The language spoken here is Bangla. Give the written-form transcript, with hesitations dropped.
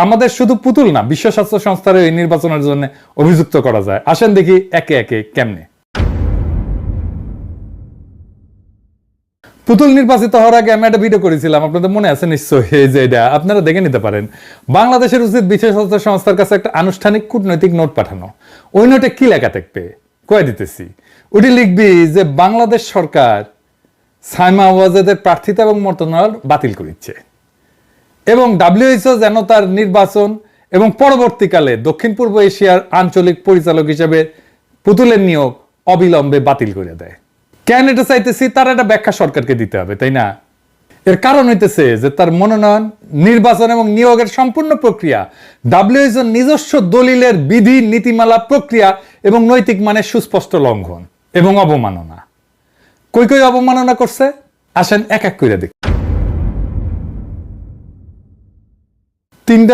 আমাদের শুধু পুতুল না, বিশ্ব স্বাস্থ্য সংস্থার এই নির্বাচনের জন্য অভিযুক্ত করা যায়। আসেন দেখি একে একে কেমনে। পুতুল নির্বাচিত হওয়ার আগে আমি একটা ভিডিও করেছিলাম, আপনাদের মনে আছে নিশ্চয়ই, এই যে এটা আপনারা দেখে নিতে পারেন। বাংলাদেশের উচিত বিশ্ব স্বাস্থ্য সংস্থার কাছে একটা আনুষ্ঠানিক কূটনৈতিক নোট পাঠানো। ওই নোটে কি লেখা থাকবে কয়ে দিতেছি। ওটি লিখবি যে বাংলাদেশ সরকার সাইমা ওয়াজেদের প্রার্থিতা এবং মর্যাদা বাতিল করেছে এবং WHO যেন তার নির্বাচন এবং পরবর্তীকালে দক্ষিণ পূর্ব এশিয়ার আঞ্চলিক পরিচালক হিসেবে পুতুলের নিয়োগ অবিলম্বে বাতিল করে দেয়। কেন এটা চাইতেছি তার একটা ব্যাখ্যা সরকারকে দিতে হবে, তাই না? এর কারণ হইতেছে যে তার মনোনয়ন, নির্বাচন এবং নিয়োগের সম্পূর্ণ প্রক্রিয়া WHO নিজস্ব দলিলের বিধি, নীতিমালা, প্রক্রিয়া এবং নৈতিক মানের সুস্পষ্ট লঙ্ঘন এবং অবমাননা। কই কই অবমাননা করছে আসেন এক এক করে দেখি। তিনটা